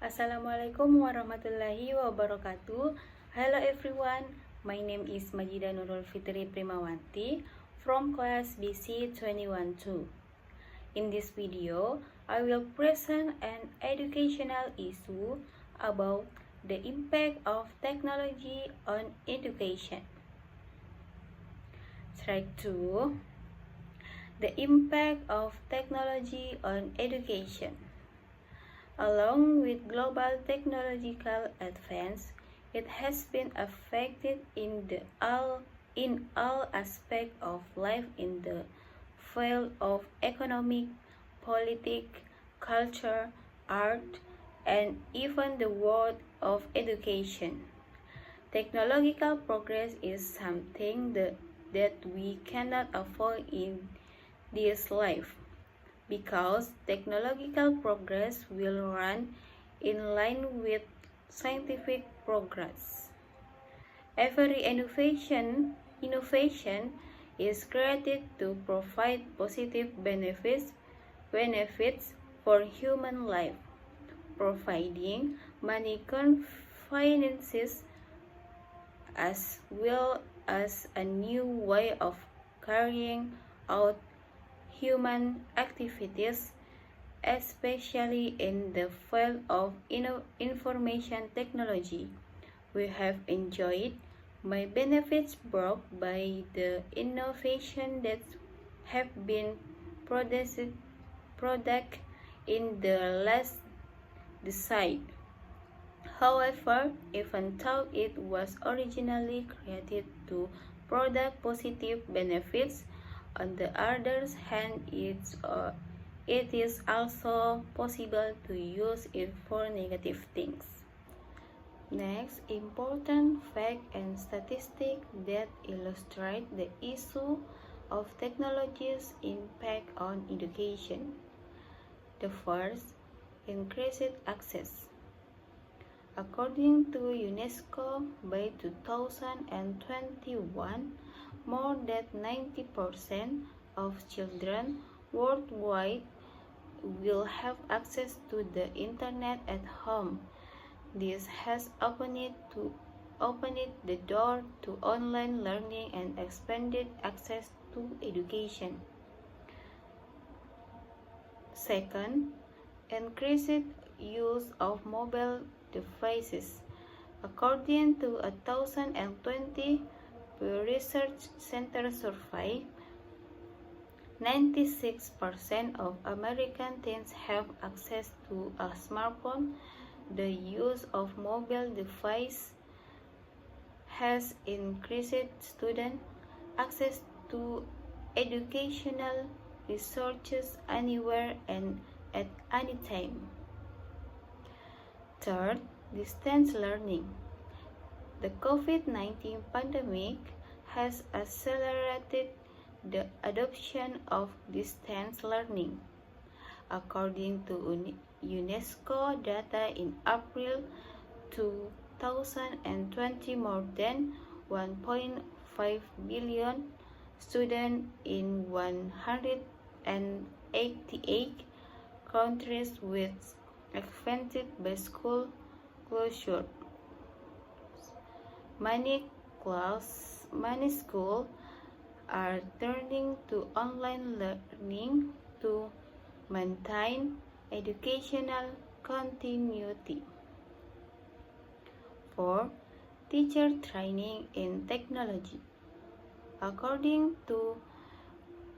Assalamualaikum warahmatullahi wabarakatuh. Hello everyone, my name is Majida Nurul Fitri Primawanti from class BC 212. In this video, I will present an educational issue about the impact of technology on education. Strike 2. The impact of technology on education. Along with global technological advance, it has been affected in all aspects of life in the field of economic, politics, culture, art, and even the world of education. Technological progress is something that we cannot avoid in this life, because technological progress will run in line with scientific progress. Every innovation is created to provide positive benefits for human life, providing money conveniences as well as a new way of carrying out human activities, especially in the field of information technology. We have enjoyed my benefits brought by the innovation that have been produced in the last decade. However, even though it was originally created to produce positive benefits, on the other hand, it is also possible to use it for negative things. Next, important fact and statistic that illustrate the issue of technology's impact on education. The first, increased access. According to UNESCO, by 2021, more than 90% of children worldwide will have access to the internet at home. This has opened the door to online learning and expanded access to education. Second, increased use of mobile devices. According to a 2020 Pew Research Center survey, 96% of American teens have access to a smartphone. The use of mobile devices has increased student access to educational resources anywhere and at any time. Third, distance learning. The COVID-19 pandemic has accelerated the adoption of distance learning. According to UNESCO data in April 2020, more than 1.5 billion students in 188 countries were affected by school closure. Many schools are turning to online learning to maintain educational continuity. 4. Teacher training in technology. According to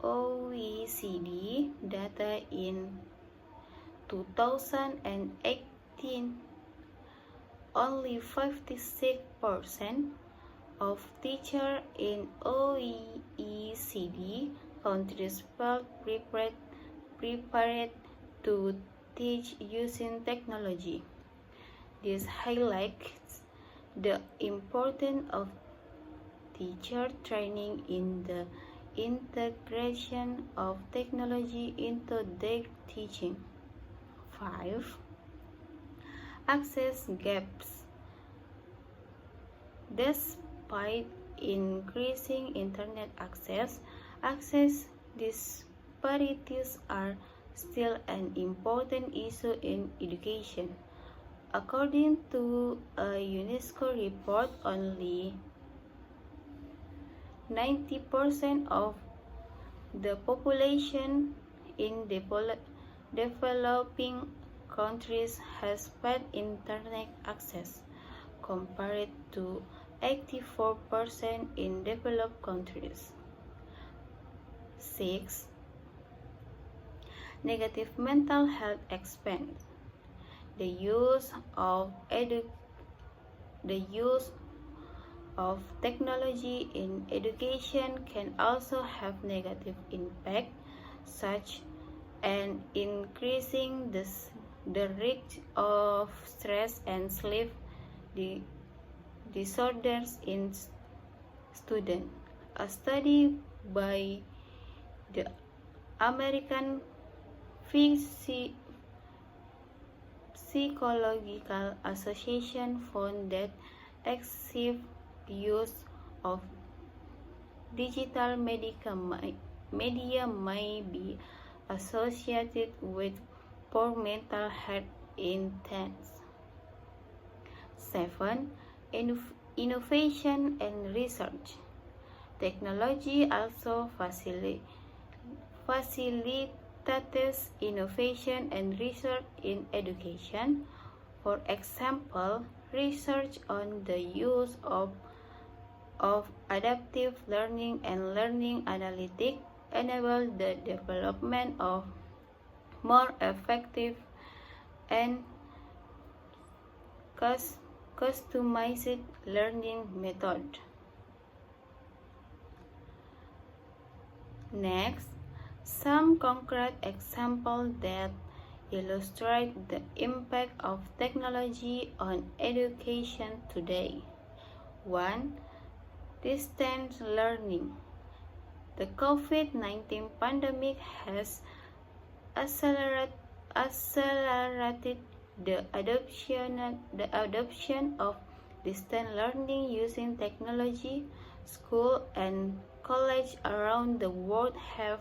OECD data in 2018, only 56% of teachers in OECD countries felt prepared to teach using technology. This highlights the importance of teacher training in the integration of technology into their teaching. 5. Access gaps. Despite increasing internet access disparities are still an important issue in education. According to a UNESCO report, only 90% of the population in developing countries has bad internet access, compared to 84% in developed countries. 6. Negative mental health expense. The use of technology in education can also have negative impact, such as increasing the risk of stress and sleep disorders in students. A study by the American Psychological Association found that excessive use of digital media may be associated with poor mental health intent. 7. Innovation and research. Technology also facilitates innovation and research in education. For example, research on the use of adaptive learning and learning analytics enable the development of more effective and customized learning method. Next, some concrete examples that illustrate the impact of technology on education today. 1. Distance learning. The COVID-19 pandemic has accelerated the adoption of distance learning using technology. Schools and colleges around the world have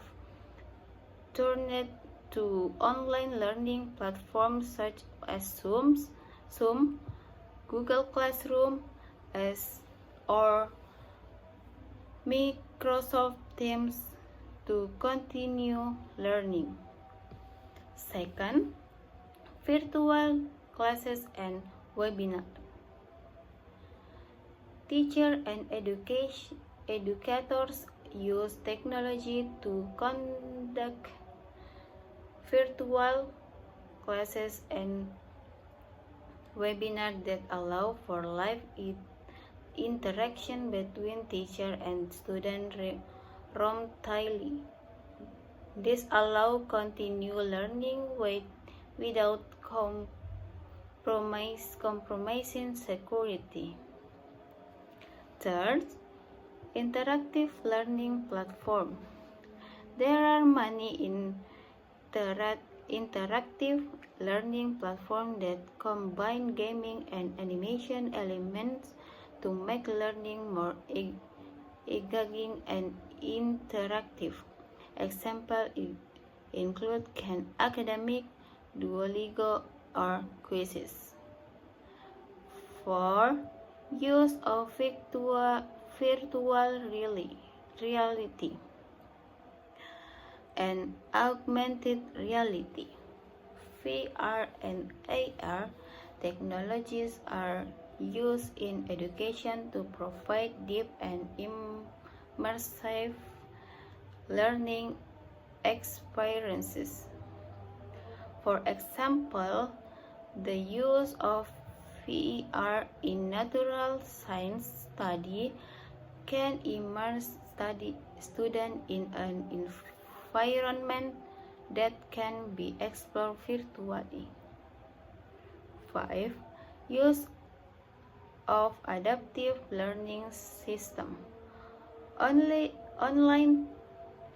turned to online learning platforms such as Zoom, Google Classroom, or Microsoft Teams to continue learning. Second, virtual classes and webinars. Teachers and educators use technology to conduct virtual classes and webinars that allow for live interaction between teacher and student remotely. This allows continued learning without compromising security. Third, interactive learning platform. There are many interactive learning platforms that combine gaming and animation elements to make learning more engaging and interactive. Examples include Khan Academic, Duolingo, or quizzes. 4. Use of virtual reality and augmented reality. VR and AR technologies are used in education to provide deep and immersive learning experiences. For example, the use of VR in natural science study can immerse students in an environment that can be explored virtually. 5. Use of adaptive learning system. Online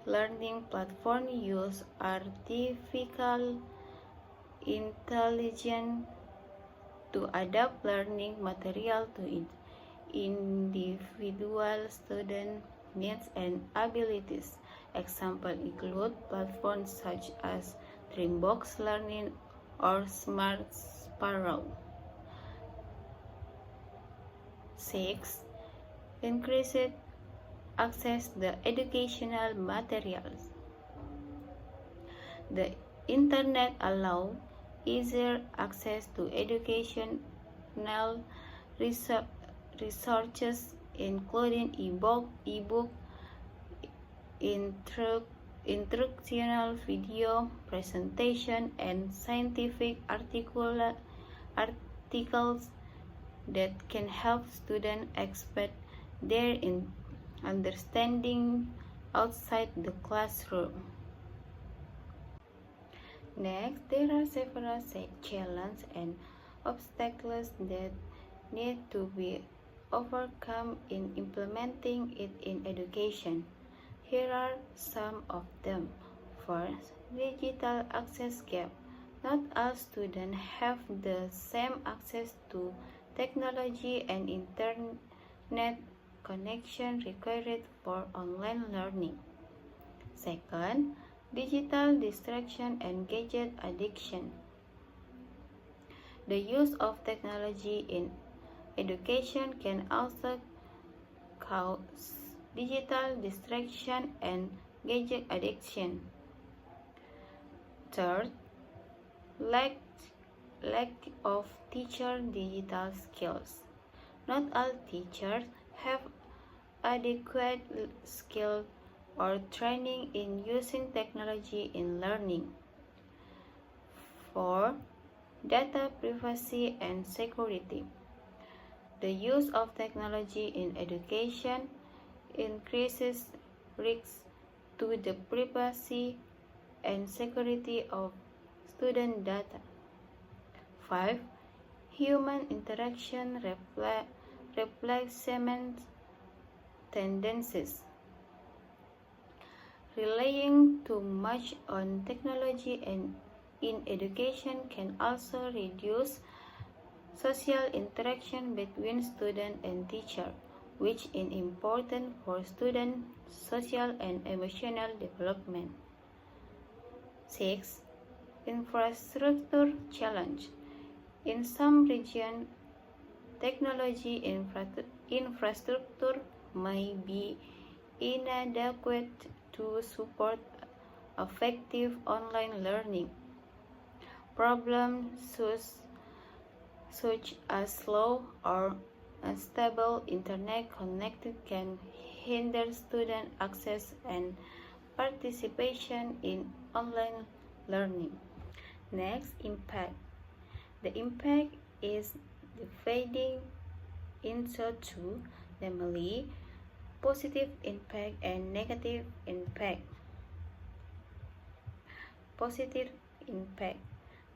learning platforms use artificial intelligence to adapt learning material to individual student needs and abilities. Examples include platforms such as Dreambox Learning or Smart Sparrow. 6. Increased access to educational materials. The internet allows easier access to educational resources, including ebook, instructional video presentation, and scientific articles that can help students expand their understanding outside the classroom. Next, there are several challenges and obstacles that need to be overcome in implementing it in education. Here are some of them. First, digital access gap. Not all students have the same access to technology and internet connection required for online learning. Second, digital distraction and gadget addiction. The use of technology in education can also cause digital distraction and gadget addiction. Third, lack of teacher digital skills. Not all teachers have adequate skill or training in using technology in learning. 4. Data privacy and security. The use of technology in education increases risks to the privacy and security of student data. 5. Human interaction replacement tendencies. Relying too much on technology and in education can also reduce social interaction between student and teacher, which is important for student social and emotional development. 6. Infrastructure challenge. In some regions, technology infrastructure may be inadequate to support effective online learning. Problems such as slow or unstable internet connection can hinder student access and participation in online learning. Next, impact. The impact is divided into two, namely positive impact and negative impact. Positive impact.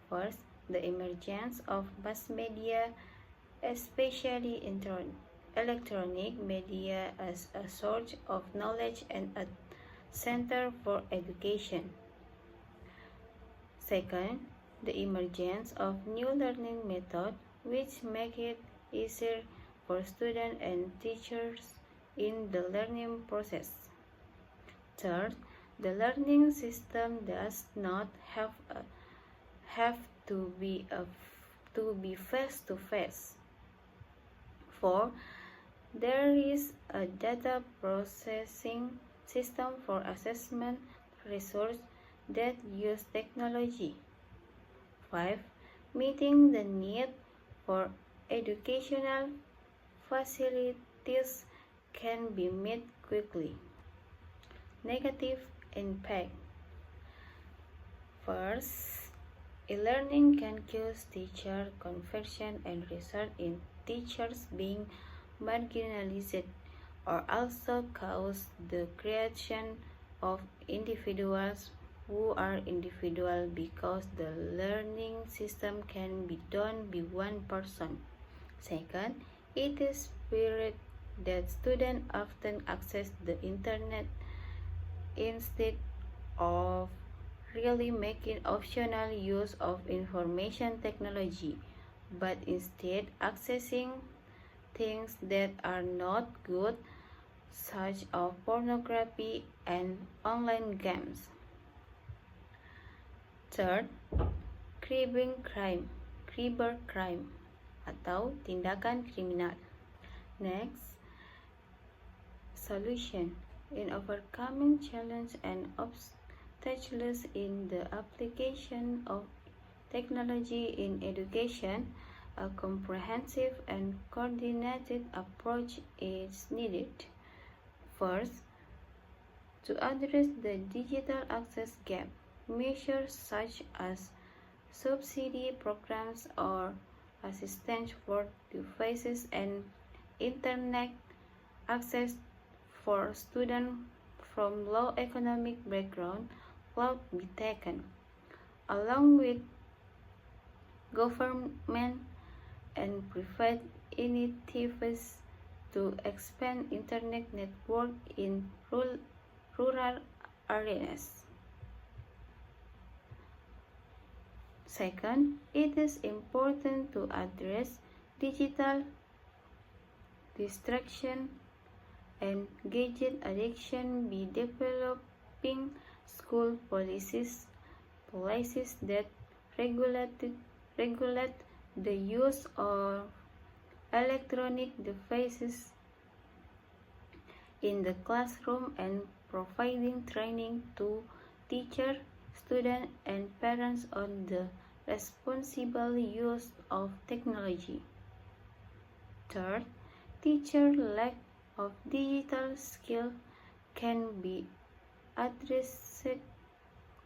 First, the emergence of mass media, especially electronic media, as a source of knowledge and a center for education. Second, the emergence of new learning methods which make it easier for students and teachers in the learning process. Third, the learning system does not have to be face-to-face. 4. There is a data processing system for assessment resource that use technology. 5. Meeting the need for educational facilities can be met quickly. Negative impact. First, e-learning can cause teacher confusion and result in teachers being marginalized, or also cause the creation of individuals who are individual because the learning system can be done by one person. Second, it is spirit that students often access the internet instead of really making optional use of information technology, but instead accessing things that are not good, such as pornography and online games. Third, cybercrime atau tindakan kriminal. Next, solution. In overcoming challenges and obstacles in the application of technology in education, a comprehensive and coordinated approach is needed. First, to address the digital access gap, measures such as subsidy programs or assistance for devices and internet access for students from low economic background will be taken, along with government and private initiatives to expand internet network in rural areas. Second, it is important to address digital distraction and gadget addiction by developing school policies that regulate the use of electronic devices in the classroom and providing training to teachers, students, and parents on the responsible use of technology. Third, teacher lack of digital skill can be addressed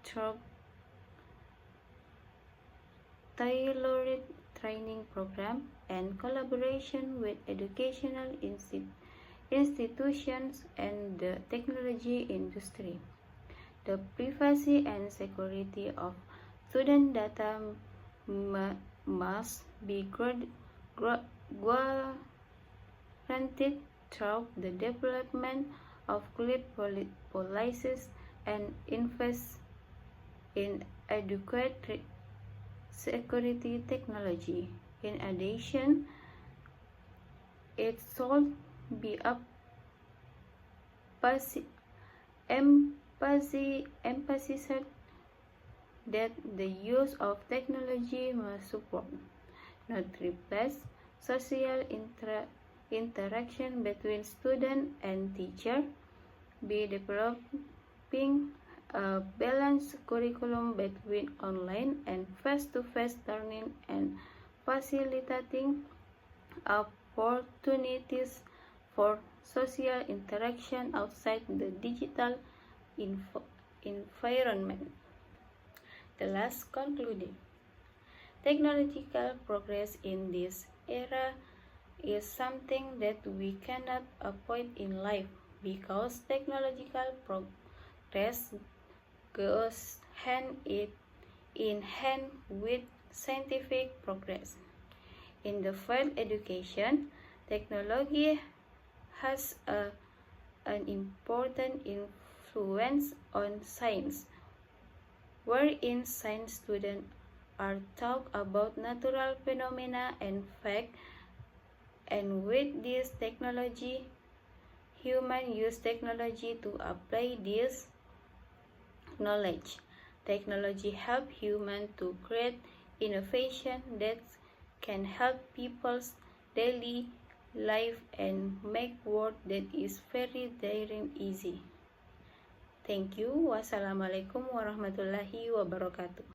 through tailored training program and collaboration with educational institutions and the technology industry. The privacy and security of student data must be guaranteed through the development of clear policies and invest in adequate security technology. In addition, it should be emphasized that the use of technology must support, not replace, social interaction between student and teacher, by developing a balanced curriculum between online and face-to-face learning and facilitating opportunities for social interaction outside the digital environment. The last concluding. Technological progress in this era is something that we cannot avoid in life because technological progress goes hand in hand with scientific progress. In the field education, technology has an important influence on science, wherein science students are taught about natural phenomena and facts, and with this technology, humans use technology to apply this knowledge. Technology helps humans to create innovation that can help people's daily life and make work that is very daring easy. Thank you. Wassalamualaikum warahmatullahi wabarakatuh.